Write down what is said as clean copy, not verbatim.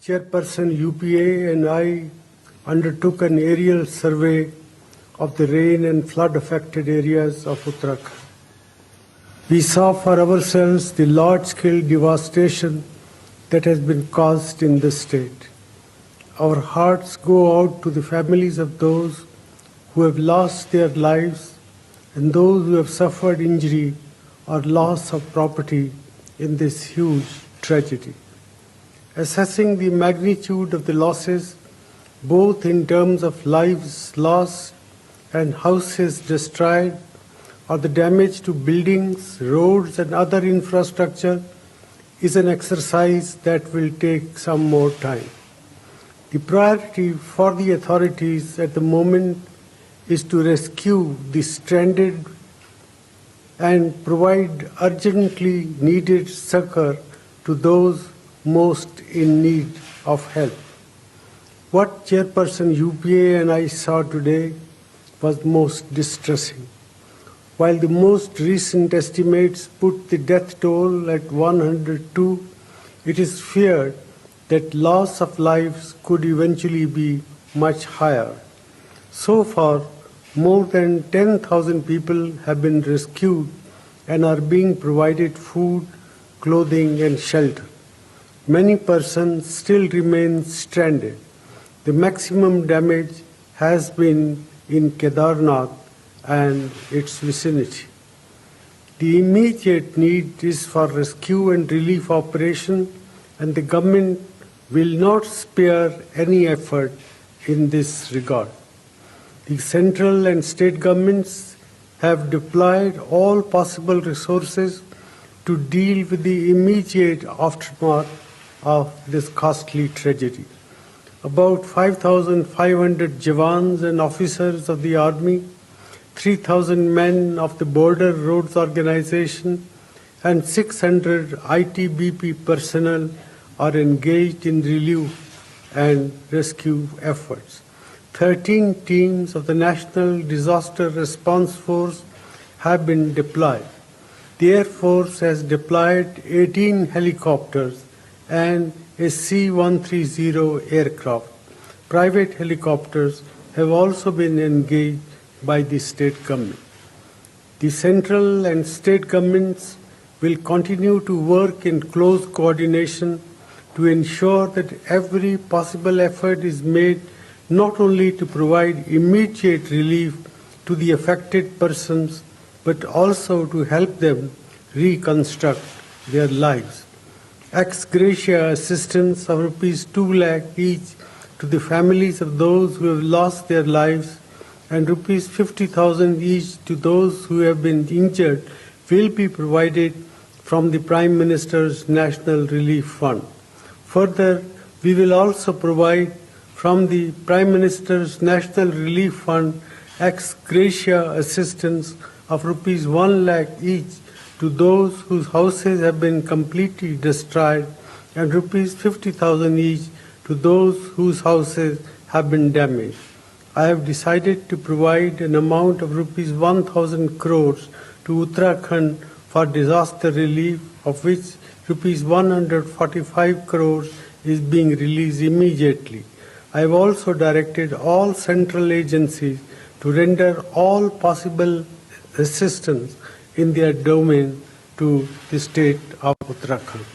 Chairperson UPA and I undertook an aerial survey of the rain and flood affected areas of Uttarakhand. We saw for ourselves the large-scale devastation that has been caused in the state. Our hearts go out to the families of those who have lost their lives and those who have suffered injury or loss of property in this huge tragedy. Assessing the magnitude of the losses, both in terms of lives lost and houses destroyed, or the damage to buildings, roads, and other infrastructure, is an exercise that will take some more time. The priority for the authorities at the moment is to rescue the stranded and provide urgently needed succor to those most in need of help. What Chairperson UPA and I saw today was most distressing. While the most recent estimates put the death toll at 102, it is feared that loss of lives could eventually be much higher. So far, more than 10,000 people have been rescued and are being provided food, clothing, and shelter. Many persons still remain stranded. The maximum damage has been in Kedarnath and its vicinity. The immediate need is for rescue and relief operation, and the government will not spare any effort in this regard. The central and state governments have deployed all possible resources to deal with the immediate aftermath of this costly tragedy. About 5,500 Jawans and officers of the Army, 3,000 men of the Border Roads Organization, and 600 ITBP personnel are engaged in relief and rescue efforts. 13 teams of the National Disaster Response Force have been deployed. The Air Force has deployed 18 helicopters and a C-130 aircraft. Private helicopters have also been engaged by the state government. The central and state governments will continue to work in close coordination to ensure that every possible effort is made not only to provide immediate relief to the affected persons, but also to help them reconstruct their lives. Ex gratia assistance of ₹2 lakh each to the families of those who have lost their lives and ₹50,000 each to those who have been injured will be provided from the Prime Minister's National Relief Fund. Further, we will also provide from the Prime Minister's National Relief Fund ex gratia assistance of ₹1 lakh each to those whose houses have been completely destroyed and ₹50,000 each to those whose houses have been damaged. I have decided to provide an amount of ₹1,000 crores to Uttarakhand for disaster relief, of which ₹145 crores is being released immediately. I have also directed all central agencies to render all possible assistance in their domain to the state of Uttarakhand.